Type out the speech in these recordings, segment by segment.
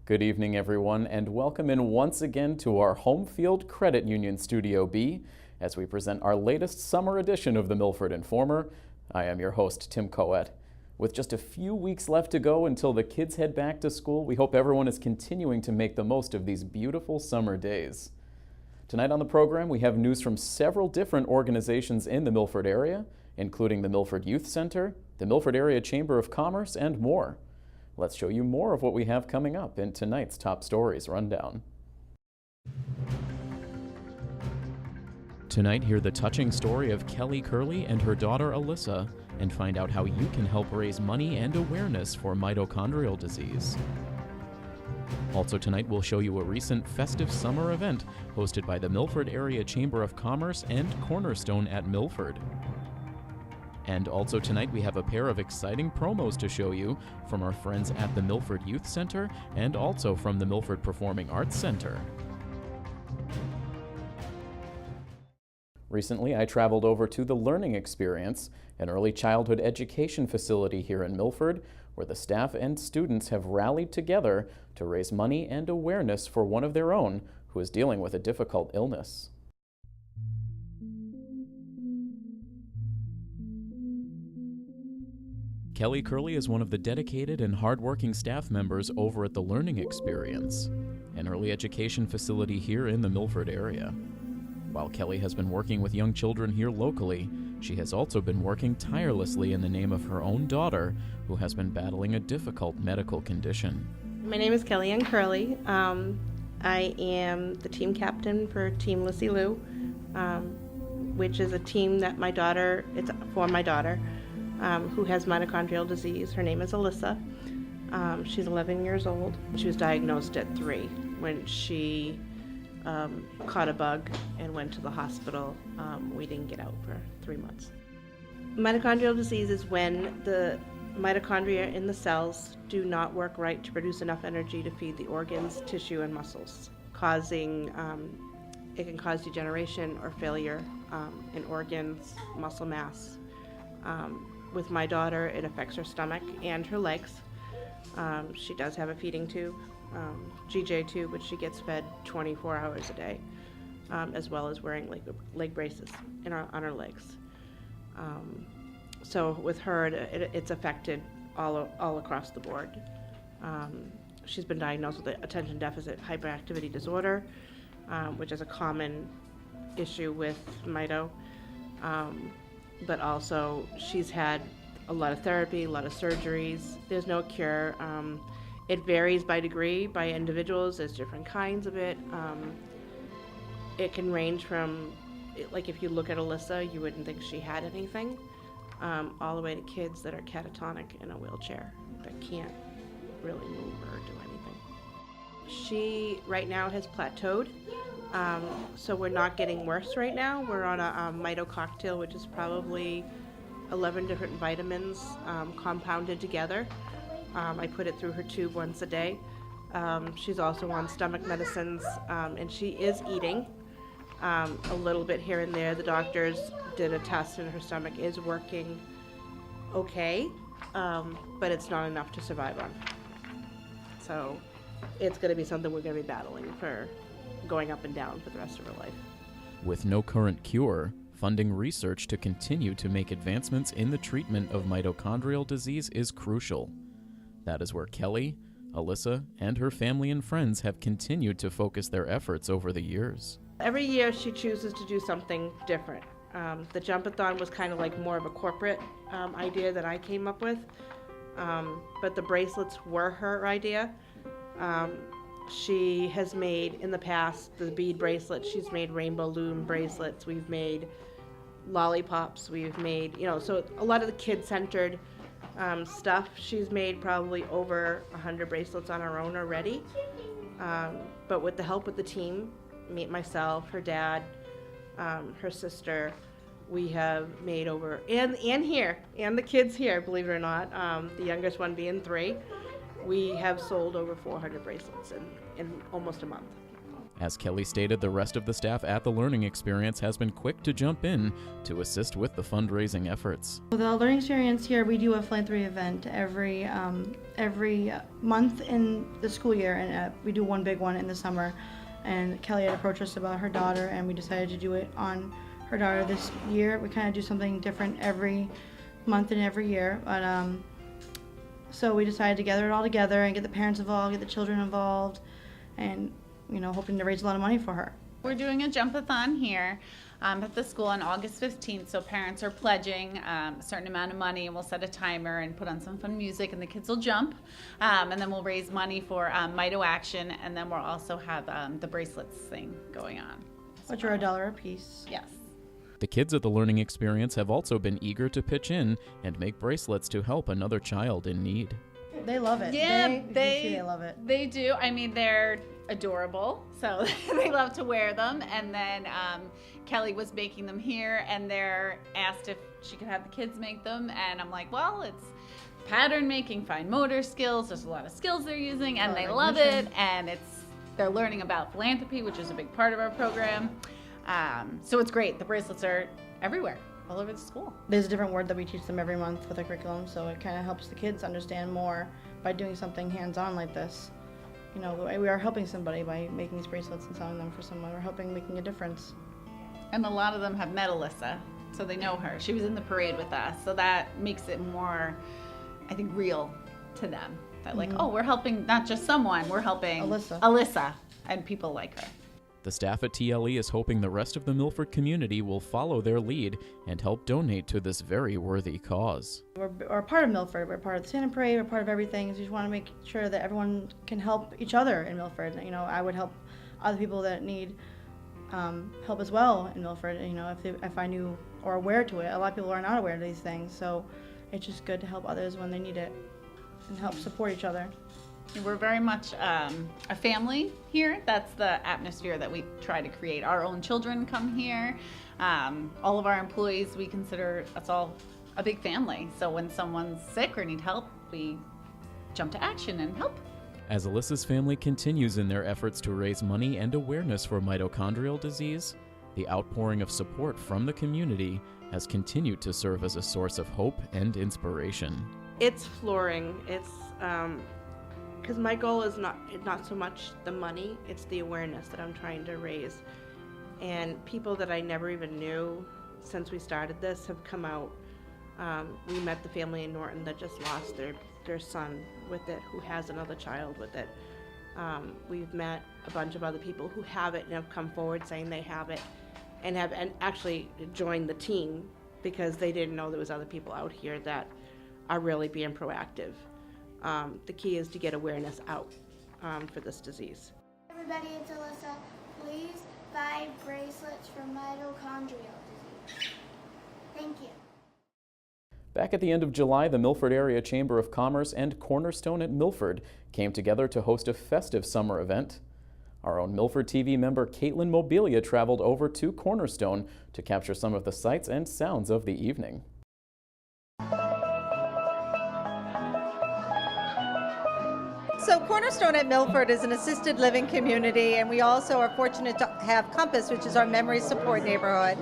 Good evening, everyone, and welcome in once again to our Home Field Credit Union Studio B as we present our latest summer edition of the Milford Informer. I am your host, Tim Coet. With just a few weeks left to go until the kids head back to school, we hope everyone is continuing to make the most of these beautiful summer days. Tonight on the program, we have news from several different organizations in the Milford area, including the Milford Youth Center, the Milford Area Chamber of Commerce, and more. Let's show you more of what we have coming up in tonight's Top Stories Rundown. Tonight, hear the touching story of Kelly Curley and her daughter Alyssa, and find out how you can help raise money and awareness for mitochondrial disease. Also tonight, we'll show you a recent festive summer event hosted by the Milford Area Chamber of Commerce and Cornerstone at Milford. And also tonight, we have a pair of exciting promos to show you from our friends at the Milford Youth Center and also from the Milford Performing Arts Center. Recently, I traveled over to the Learning Experience, an early childhood education facility here in Milford, where the staff and students have rallied together to raise money and awareness for one of their own who is dealing with a difficult illness. Kelly Curley is one of the dedicated and hardworking staff members over at the Learning Experience, an early education facility here in the Milford area. While Kelly has been working with young children here locally, she has also been working tirelessly in the name of her own daughter, who has been battling a difficult medical condition. My name is Gilligan Curley. I am the team captain for Team Lucy Liu, which is a team that it's for my daughter, who has mitochondrial disease. Her name is Alyssa. She's 11 years old. She was diagnosed at 3 when she caught a bug and went to the hospital. We didn't get out for 3 months. Mitochondrial disease is when the mitochondria in the cells do not work right to produce enough energy to feed the organs, tissue, and muscles, it can cause degeneration or failure in organs, muscle mass. With my daughter, it affects her stomach and her legs. She does have a feeding tube, GJ tube, which she gets fed 24 hours a day, as well as wearing leg braces on her legs. So with her, it's affected all across the board. She's been diagnosed with attention deficit hyperactivity disorder, which is a common issue with mito. But also she's had a lot of therapy, a lot of surgeries. There's no cure. It varies by degree, by individuals. There's different kinds of it. It can range from, like if you look at Alyssa, you wouldn't think she had anything, all the way to kids that are catatonic in a wheelchair that can't really move or do anything. She right now has plateaued. So we're not getting worse right now. We're on a mito cocktail, which is probably 11 different vitamins compounded together. I put it through her tube once a day. She's also on stomach medicines, and she is eating a little bit here and there. The doctors did a test and her stomach is working okay, but it's not enough to survive on. So it's going to be something we're going to be battling for, going up and down for the rest of her life. With no current cure, funding research to continue to make advancements in the treatment of mitochondrial disease is crucial. That is where Kelly, Alyssa, and her family and friends have continued to focus their efforts over the years. Every year she chooses to do something different. The Jumpathon was kind of like more of a corporate idea that I came up with, but the bracelets were her idea. She has made, in the past, the bead bracelets. She's made rainbow loom bracelets. We've made lollipops. We've made, so a lot of the kid-centered stuff. She's made probably over 100 bracelets on her own already. But with the help of the team, myself, her dad, her sister, we have made over, and the kids here, believe it or not, the youngest one being 3, we have sold over 400 bracelets in almost a month. As Kelly stated, the rest of the staff at the Learning Experience has been quick to jump in to assist with the fundraising efforts. For the Learning Experience here, we do a philanthropy event every month in the school year, and we do one big one in the summer. And Kelly had approached us about her daughter, and we decided to do it on her daughter this year. We kind of do something different every month and every year, but so we decided to gather it all together and get the parents involved, get the children involved, and hoping to raise a lot of money for her. We're doing a jump-a-thon here at the school on August 15th, so parents are pledging a certain amount of money, and we'll set a timer and put on some fun music, and the kids will jump, and then we'll raise money for Mito Action, and then we'll also have the bracelets thing going on. Which are $1 a piece. Yes. The kids at the Learning Experience have also been eager to pitch in and make bracelets to help another child in need. They love it. Yeah, they love it. They do. I mean, they're adorable, so they love to wear them. And then Kelly was making them here, and they're asked if she could have the kids make them. And I'm like, well, it's pattern making, fine motor skills. There's a lot of skills they're using, and they love it. And they're learning about philanthropy, which is a big part of our program. So it's great. The bracelets are everywhere, all over the school. There's a different word that we teach them every month with our curriculum, so it kind of helps the kids understand more by doing something hands-on like this. We are helping somebody by making these bracelets and selling them for someone. We're making a difference. And a lot of them have met Alyssa, so they know her. She was in the parade with us, so that makes it more, I think, real to them. That oh, we're helping not just someone, we're helping Alyssa and people like her. The staff at TLE is hoping the rest of the Milford community will follow their lead and help donate to this very worthy cause. We're part of Milford. We're part of the Santa Parade. We're part of everything. So we just want to make sure that everyone can help each other in Milford. I would help other people that need help as well in Milford. If I knew or aware to it. A lot of people are not aware of these things. So it's just good to help others when they need it and help support each other. We're very much a family here. That's the atmosphere that we try to create. Our own children come here. All of our employees, we consider us all a big family. So when someone's sick or need help, we jump to action and help. As Alyssa's family continues in their efforts to raise money and awareness for mitochondrial disease, the outpouring of support from the community has continued to serve as a source of hope and inspiration. It's flooring. It's because my goal is not so much the money, it's the awareness that I'm trying to raise. And people that I never even knew since we started this have come out. We met the family in Norton that just lost their son with it, who has another child with it. We've met a bunch of other people who have it and have come forward saying they have it and actually joined the team because they didn't know there was other people out here that are really being proactive. The key is to get awareness out for this disease. Everybody, it's Alyssa. Please buy bracelets for mitochondrial disease. Thank you. Back at the end of July, the Milford Area Chamber of Commerce and Cornerstone at Milford came together to host a festive summer event. Our own Milford TV member Caitlin Mobilia traveled over to Cornerstone to capture some of the sights and sounds of the evening. So Cornerstone at Milford is an assisted living community, and we also are fortunate to have Compass, which is our memory support neighborhood.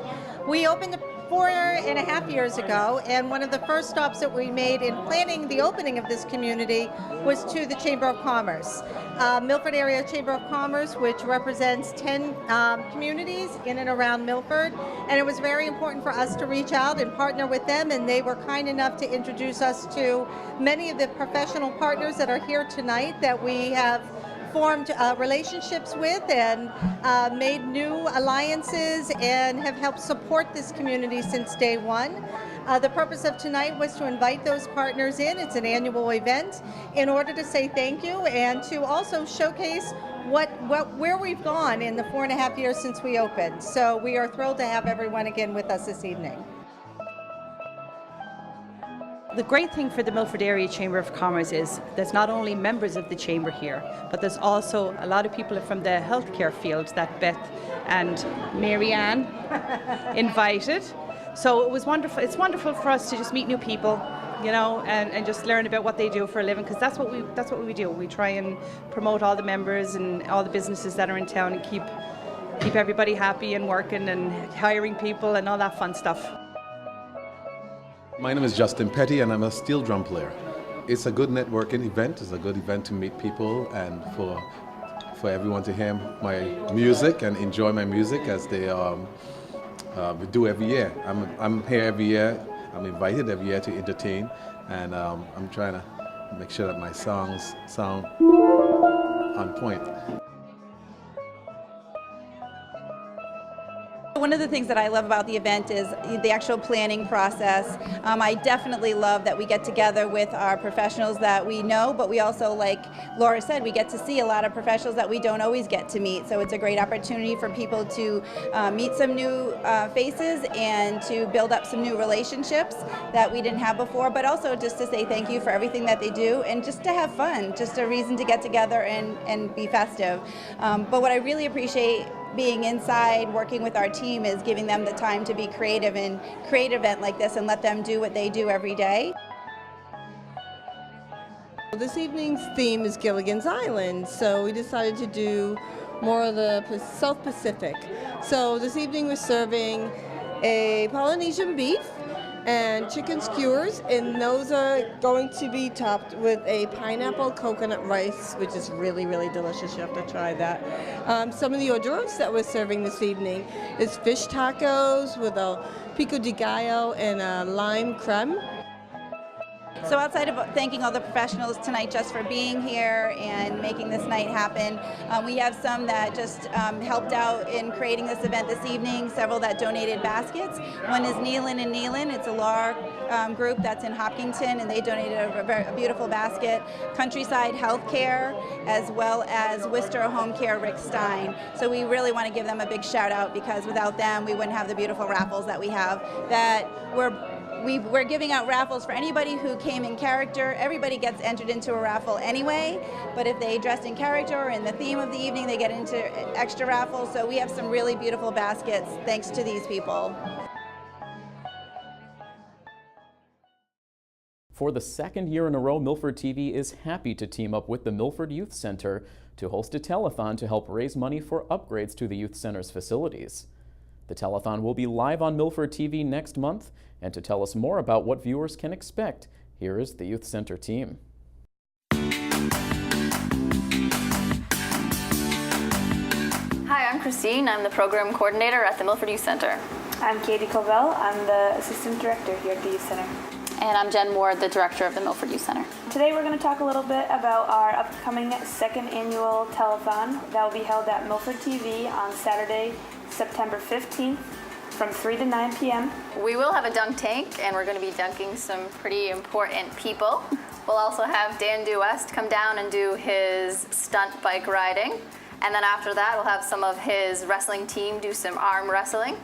We opened 4.5 years ago, and one of the first stops that we made in planning the opening of this community was to the Chamber of Commerce. Milford Area Chamber of Commerce, which represents 10 communities in and around Milford, and it was very important for us to reach out and partner with them, and they were kind enough to introduce us to many of the professional partners that are here tonight that we have formed relationships with and made new alliances and have helped support this community since day one. The purpose of tonight was to invite those partners in. It's an annual event in order to say thank you and to also showcase where we've gone in the 4.5 years since we opened. So we are thrilled to have everyone again with us this evening. The great thing for the Milford Area Chamber of Commerce is there's not only members of the Chamber here, but there's also a lot of people from the healthcare field that Beth and Marianne invited. So it was wonderful. It's wonderful for us to just meet new people, you know, and just learn about what they do for a living, because that's what we do. We try and promote all the members and all the businesses that are in town and keep everybody happy and working and hiring people and all that fun stuff. My name is Justin Petty and I'm a steel drum player. It's a good networking event. It's a good event to meet people and for everyone to hear my music and enjoy my music as they do every year. I'm here every year. I'm invited every year to entertain, and I'm trying to make sure that my songs sound on point. One of the things that I love about the event is the actual planning process. I definitely love that we get together with our professionals that we know, but we also, like Laura said, we get to see a lot of professionals that we don't always get to meet. So it's a great opportunity for people to meet some new faces and to build up some new relationships that we didn't have before, but also just to say thank you for everything that they do and just to have fun, just a reason to get together and be festive. But what I really appreciate being inside, working with our team, is giving them the time to be creative and create an event like this and let them do what they do every day. This evening's theme is Gilligan's Island, so we decided to do more of the South Pacific. So this evening we're serving a Polynesian beef and chicken skewers, and those are going to be topped with a pineapple coconut rice, which is really, really delicious. You have to try that. Some of the hors d'oeuvres that we're serving this evening is fish tacos with a pico de gallo and a lime creme. So outside of thanking all the professionals tonight just for being here and making this night happen, we have some that just helped out in creating this event this evening, several that donated baskets. One is Nealon and Nealon. It's a law group that's in Hopkinton, and they donated a beautiful basket. Countryside Healthcare, as well as Worcester Home Care Rick Stein. So we really want to give them a big shout out, because without them we wouldn't have the beautiful raffles that we have. We're giving out raffles for anybody who came in character. Everybody gets entered into a raffle anyway, but if they dressed in character or in the theme of the evening, they get into extra raffles. So we have some really beautiful baskets thanks to these people. For the second year in a row, Milford TV is happy to team up with the Milford Youth Center to host a telethon to help raise money for upgrades to the Youth Center's facilities. The telethon will be live on Milford TV next month, and to tell us more about what viewers can expect, here is the Youth Center team. Hi, I'm Christine. I'm the program coordinator at the Milford Youth Center. I'm Katie Covell. I'm the assistant director here at the Youth Center. And I'm Jen Ward, the director of the Milford Youth Center. Today we're going to talk a little bit about our upcoming second annual telethon that will be held at Milford TV on Saturday, September 15th from 3 to 9 p.m. We will have a dunk tank, and we're going to be dunking some pretty important people. We'll also have Dan DeWest come down and do his stunt bike riding. And then after that, we'll have some of his wrestling team do some arm wrestling.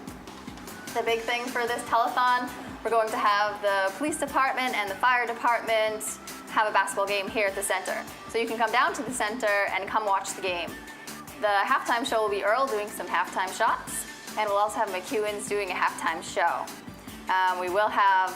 The big thing for this telethon, we're going to have the police department and the fire department have a basketball game here at the center. So you can come down to the center and come watch the game. The halftime show will be Earl doing some halftime shots, and we'll also have McEwen's doing a halftime show. We will have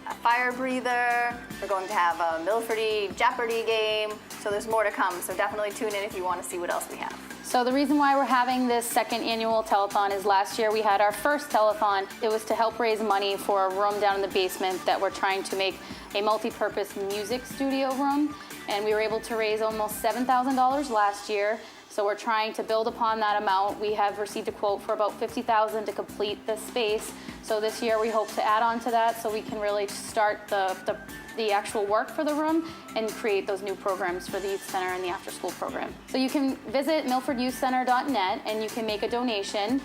a fire breather. We're going to have a Milfordy Jeopardy game. So there's more to come. So definitely tune in if you want to see what else we have. So the reason why we're having this second annual telethon is last year we had our first telethon. It was to help raise money for a room down in the basement that we're trying to make a multi-purpose music studio room. And we were able to raise almost $7,000 last year. So we're trying to build upon that amount. We have received a quote for about $50,000 to complete the space. So this year we hope to add on to that so we can really start the actual work for the room and create those new programs for the Youth Center and the after school program. So you can visit milfordyouthcenter.net and you can make a donation.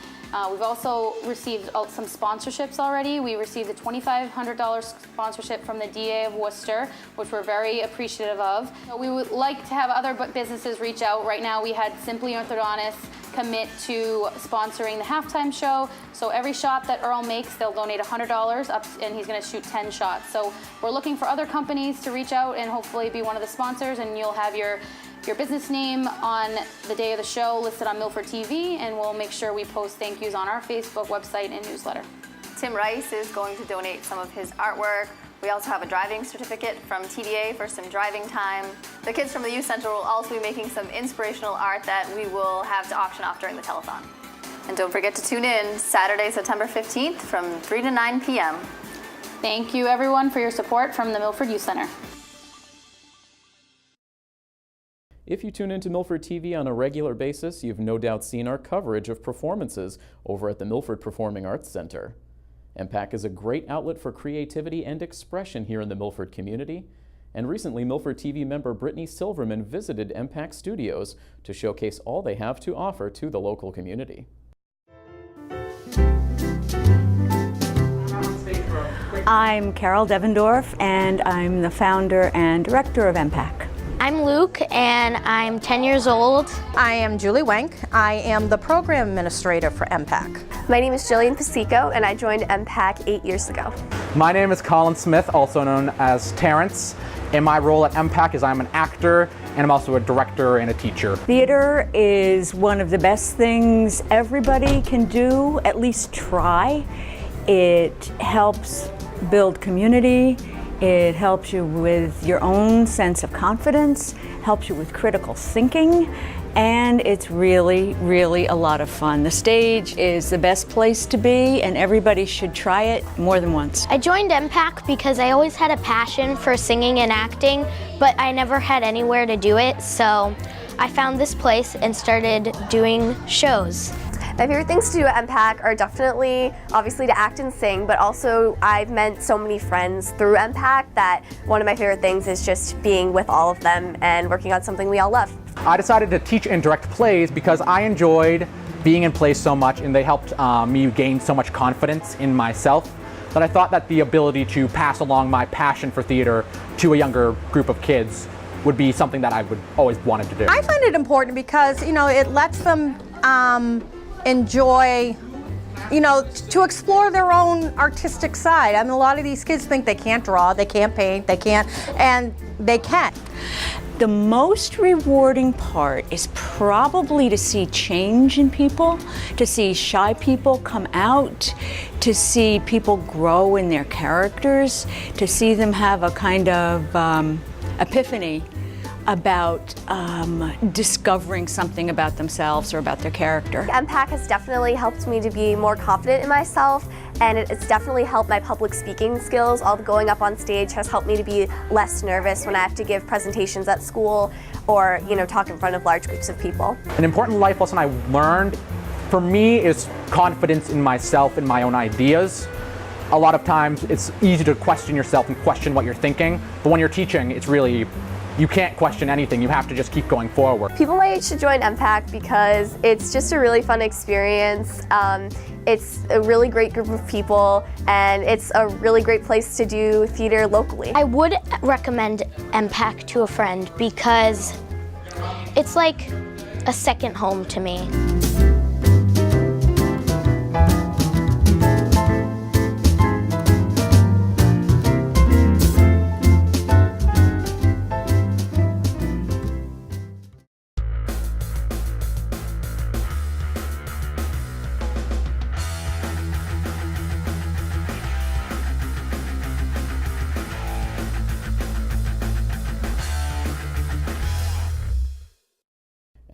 We've also received some sponsorships already. We received a $2,500 sponsorship from the DA of Worcester, which we're very appreciative of. We would like to have other businesses reach out. Right now we had Simply Orthodontists commit to sponsoring the halftime show. So every shot that Earl makes, they'll donate $100 up, and he's going to shoot 10 shots. So we're looking for other companies to reach out and hopefully be one of the sponsors, and you'll have your business name on the day of the show listed on Milford TV, and we'll make sure we post thank yous on our Facebook, website, and newsletter. Tim Rice is going to donate some of his artwork. We also have a driving certificate from TDA for some driving time. The kids from the youth center will also be making some inspirational art that we will have to auction off during the telethon. And don't forget to tune in Saturday, September 15th from 3 to 9 p.m. Thank you everyone for your support from the Milford Youth Center. If you tune into Milford TV on a regular basis, you've no doubt seen our coverage of performances over at the Milford Performing Arts Center. MPAC is a great outlet for creativity and expression here in the Milford community. And recently, Milford TV member Brittany Silverman visited MPAC Studios to showcase all they have to offer to the local community. I'm Carol Devendorf, and I'm the founder and director of MPAC. I'm Luke, and I'm 10 years old. I am Julie Wank. I am the program administrator for MPAC. My name is Jillian Pasico, and I joined MPAC 8 years ago. My name is Colin Smith, also known as Terrence. And my role at MPAC is I'm an actor, and I'm also a director and a teacher. Theater is one of the best things everybody can do, at least try. It helps build community. It helps you with your own sense of confidence, helps you with critical thinking, and it's really, really a lot of fun. The stage is the best place to be, and everybody should try it more than once. I joined MPAC because I always had a passion for singing and acting, but I never had anywhere to do it, so I found this place and started doing shows. My favorite things to do at MPAC are definitely, obviously, to act and sing, but also I've met so many friends through MPAC that one of my favorite things is just being with all of them and working on something we all love. I decided to teach and direct plays because I enjoyed being in plays so much, and they helped me gain so much confidence in myself that I thought that the ability to pass along my passion for theater to a younger group of kids would be something that I would always wanted to do. I find it important because, it lets them enjoy, to explore their own artistic side. I mean, a lot of these kids think they can't draw, they can't paint, and they can. The most rewarding part is probably to see change in people, to see shy people come out, to see people grow in their characters, to see them have a kind of epiphany about discovering something about themselves or about their character. MPAC has definitely helped me to be more confident in myself, and it's definitely helped my public speaking skills. All the going up on stage has helped me to be less nervous when I have to give presentations at school or, talk in front of large groups of people. An important life lesson I learned for me is confidence in myself and my own ideas. A lot of times it's easy to question yourself and question what you're thinking, but when you're teaching, it's really, you can't question anything. You have to just keep going forward. People my age should join MPAC because it's just a really fun experience. It's a really great group of people, and it's a really great place to do theater locally. I would recommend MPAC to a friend because it's like a second home to me.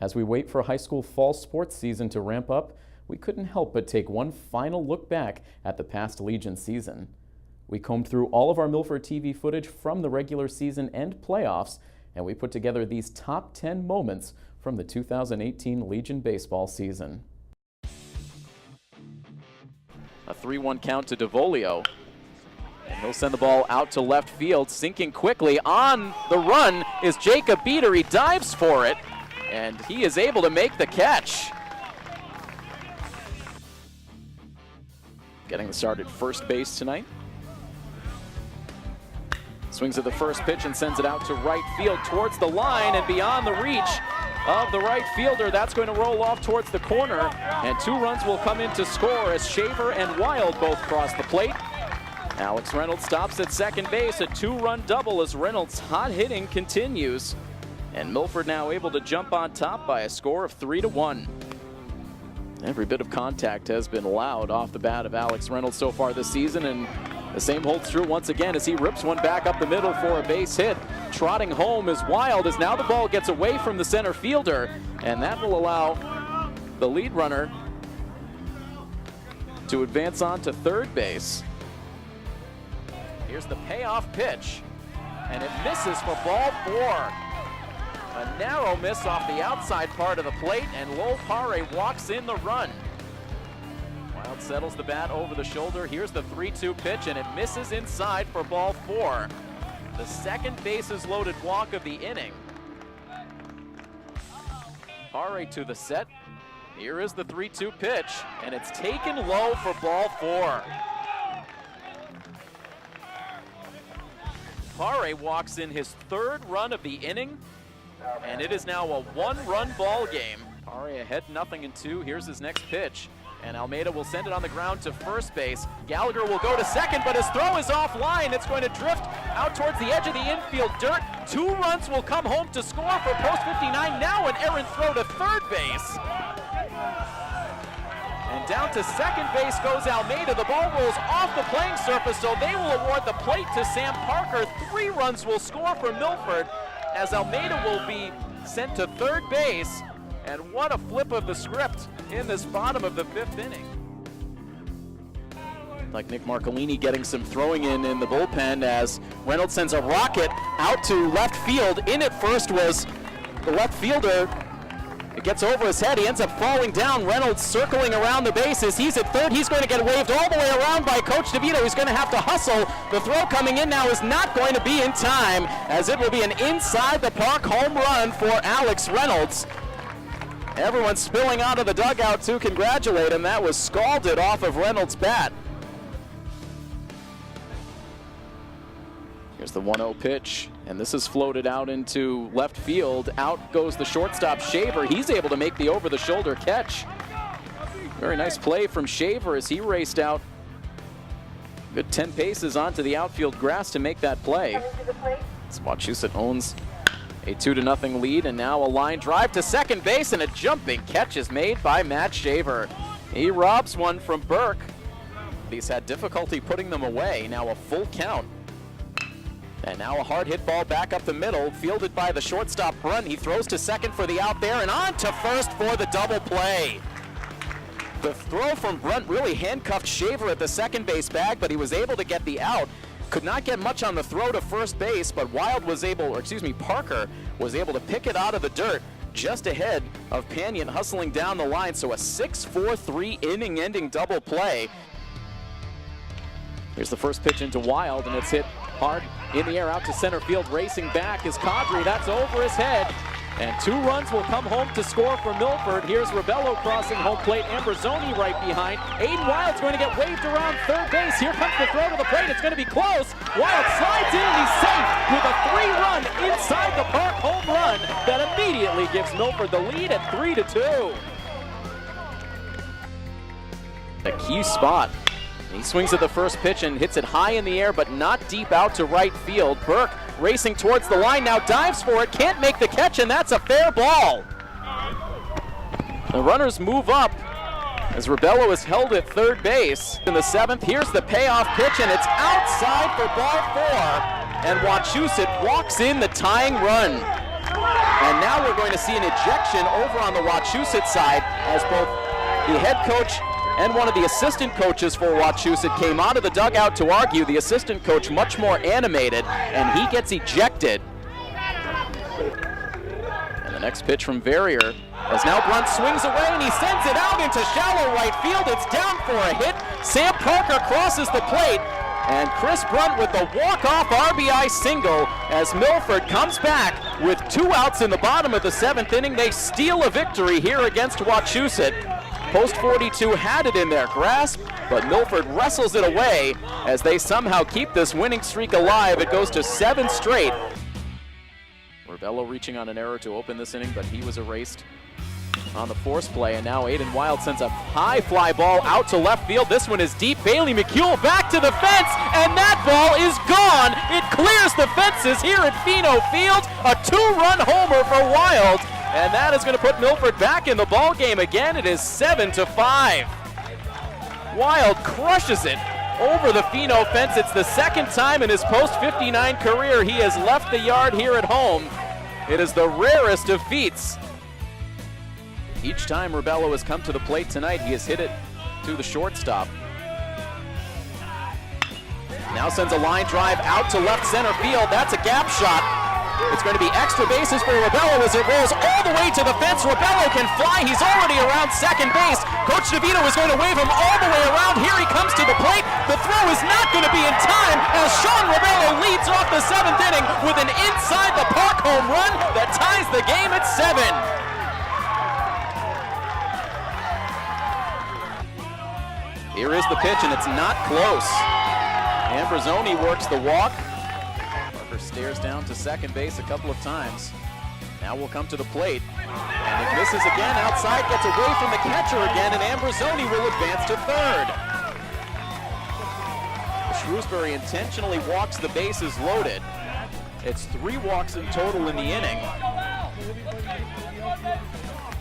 As we wait for high school fall sports season to ramp up, we couldn't help but take one final look back at the past Legion season. We combed through all of our Milford TV footage from the regular season and playoffs, and we put together these top 10 moments from the 2018 Legion baseball season. A 3-1 count to DeVolio. And he'll send the ball out to left field, sinking quickly. On the run is Jacob Beater. He dives for it, and he is able to make the catch. Getting the start at first base tonight. Swings at the first pitch and sends it out to right field towards the line and beyond the reach of the right fielder. That's going to roll off towards the corner, and 2 runs will come in to score as Shaver and Wild both cross the plate. Alex Reynolds stops at second base, a 2-run double as Reynolds' hot hitting continues. And Milford now able to jump on top by a score of 3-1. Every bit of contact has been loud off the bat of Alex Reynolds so far this season, and The same holds true once again as he rips one back up the middle for a base hit. Trotting home is Wild as now the ball gets away from the center fielder, and that will allow the lead runner to advance on to third base. Here's the payoff pitch, and it misses for ball 4. A narrow miss off the outside part of the plate, and Lowell Pare walks in the run. Wild settles the bat over the shoulder. Here's the 3-2 pitch, and it misses inside for ball 4. The second bases loaded walk of the inning. Pare to the set. Here is the 3-2 pitch, and it's taken low for ball 4. Pare walks in his third run of the inning, and it is now a one-run ball game. Pare ahead 0-2. Here's his next pitch, and Almeida will send it on the ground to first base. Gallagher will go to second, but his throw is offline. It's going to drift out towards the edge of the infield dirt. 2 runs will come home to score for post 59. Now an errant throw to third base. And down to second base goes Almeida. The ball rolls off the playing surface, so they will award the plate to Sam Parker. 3 runs will score for Milford, as Almeida will be sent to third base. And what a flip of the script in this bottom of the 5th inning. Like Nick Marcolini getting some throwing in the bullpen as Reynolds sends a rocket out to left field. In at first was the left fielder. It gets over his head. He ends up falling down. Reynolds circling around the bases. He's at third. He's going to get waved all the way around by Coach DeVito. He's going to have to hustle. The throw coming in now is not going to be in time, as it will be an inside the park home run for Alex Reynolds. Everyone spilling out of the dugout to congratulate him. That was scalded off of Reynolds' bat. Here's the 1-0 pitch, and this is floated out into left field. Out goes the shortstop, Shaver. He's able to make the over-the-shoulder catch. Very nice play from Shaver as he raced out good 10 paces onto the outfield grass to make that play. Wachusett owns a 2-0 lead, and now a line drive to second base, and a jumping catch is made by Matt Shaver. He robs one from Burke. He's had difficulty putting them away. Now a full count. And now a hard hit ball back up the middle, fielded by the shortstop Brunt. He throws to second for the out there, and on to first for the double play. The throw from Brunt really handcuffed Shaver at the second base bag, but he was able to get the out. Could not get much on the throw to first base, but Parker was able to pick it out of the dirt just ahead of Panion hustling down the line. So a 6-4-3 inning-ending double play. Here's the first pitch into Wild, and it's hit hard in the air out to center field. Racing back is Kadri. That's over his head. And 2 runs will come home to score for Milford. Here's Rebello crossing home plate. Ambrosoni right behind. Aiden Wild's going to get waved around third base. Here comes the throw to the plate. It's going to be close. Wild slides in, and he's safe with a 3-run inside the park home run that immediately gives Milford the lead at 3-2. A key spot. He swings at the first pitch and hits it high in the air, but not deep out to right field. Burke racing towards the line now, dives for it, can't make the catch, and that's a fair ball. The runners move up as Rebello is held at third base. In the 7th, here's the payoff pitch, and it's outside for ball 4, and Wachusett walks in the tying run. And now we're going to see an ejection over on the Wachusett side as both the head coach and one of the assistant coaches for Wachusett came out of the dugout to argue. The assistant coach much more animated, and he gets ejected. And the next pitch from Verrier, as now Brunt swings away, and he sends it out into shallow right field. It's down for a hit. Sam Parker crosses the plate, and Chris Brunt with the walk-off RBI single as Milford comes back with 2 outs in the bottom of the 7th inning. They steal a victory here against Wachusett. Post 42 had it in their grasp, but Milford wrestles it away as they somehow keep this winning streak alive. It goes to 7 straight. Rebello reaching on an error to open this inning, but he was erased on the force play, and now Aiden Wild sends a high fly ball out to left field. This one is deep. Bailey McHugh back to the fence, and that ball is gone. It clears the fences here at Fino Field. A 2-run homer for Wild. And that is going to put Milford back in the ball game again. It is 7-5. Wild crushes it over the Pheno fence. It's the second time in his post-59 career he has left the yard here at home. It is the rarest of feats. Each time Rebello has come to the plate tonight, he has hit it to the shortstop. Now sends a line drive out to left center field. That's a gap shot. It's going to be extra bases for Rebello as it rolls all the way to the fence. Rebello can fly. He's already around second base. Coach DeVito is going to wave him all the way around. Here he comes to the plate. The throw is not going to be in time as Sean Rebello leads off the 7th inning with an inside the park home run that ties the game at 7. Here is the pitch, and it's not close. Ambrosoni works the walk. Parker stares down to second base a couple of times. Now will come to the plate. And it misses again outside, gets away from the catcher again, and Ambrosoni will advance to third. Shrewsbury intentionally walks the bases loaded. It's 3 walks in total in the inning.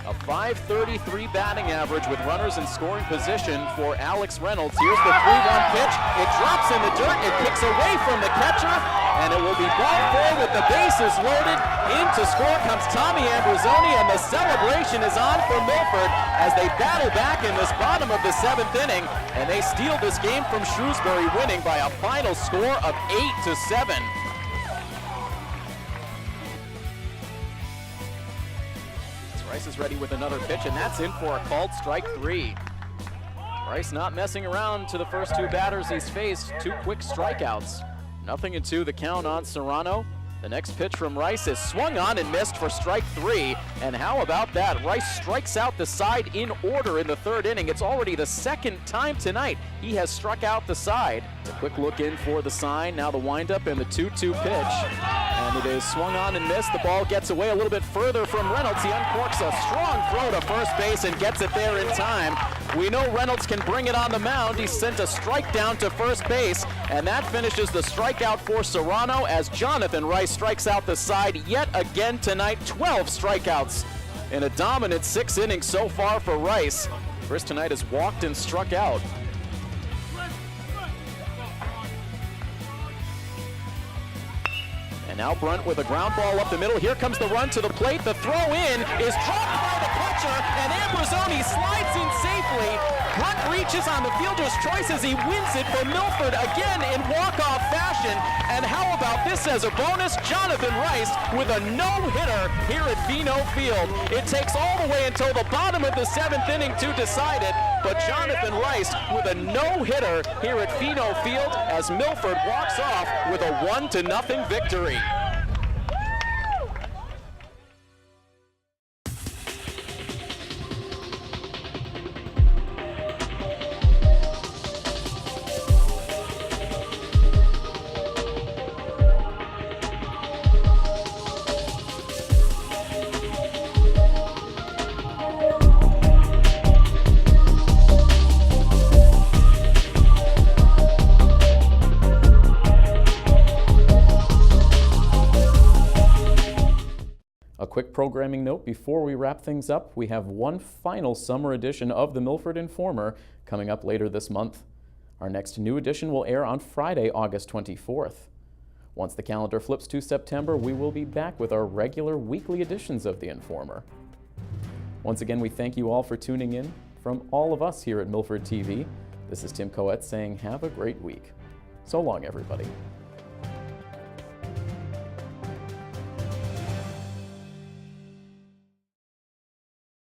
A .533 batting average with runners in scoring position for Alex Reynolds. Here's the 3-1 pitch. It drops in the dirt. It kicks away from the catcher, and it will be ball 4 with the bases loaded. In to score comes Tommy Ambrosoni, and the celebration is on for Milford as they battle back in this bottom of the 7th inning, and they steal this game from Shrewsbury, winning by a final score of 8-7. Rice is ready with another pitch, and that's in for a called strike 3. Rice not messing around to the first 2 batters he's faced. 2 quick strikeouts. 0-2 the count on Serrano. The next pitch from Rice is swung on and missed for strike 3. And how about that? Rice strikes out the side in order in the 3rd inning. It's already the 2nd time tonight he has struck out the side. A quick look in for the sign. Now the windup and the 2-2 pitch. And it is swung on and missed. The ball gets away a little bit further from Reynolds. He uncorks a strong throw to first base and gets it there in time. We know Reynolds can bring it on the mound. He sent a strike down to first base, and that finishes the strikeout for Serrano as Jonathan Rice strikes out the side yet again tonight. 12 strikeouts in a dominant 6 innings so far for Rice. Chris tonight has walked and struck out. And now Brunt with a ground ball up the middle. Here comes the run to the plate. The throw in is dropped by the catcher, and Ambrosoni slides in safely. Brunt reaches on the fielder's choice as he wins it for Milford again in walk-off fashion. And how about this as a bonus? Jonathan Rice with a no-hitter here at Pheno Field. It takes all the way until the bottom of the 7th inning to decide it, but Jonathan Rice with a no-hitter here at Pheno Field as Milford walks off with a 1-0 victory. Quick programming note before we wrap things up, we have one final summer edition of the Milford Informer coming up later this month. Our next new edition will air on Friday, August 24th. Once the calendar flips to September, we will be back with our regular weekly editions of the Informer. Once again, we thank you all for tuning in. From all of us here at Milford TV, this is Tim Coet saying have a great week. So long, everybody.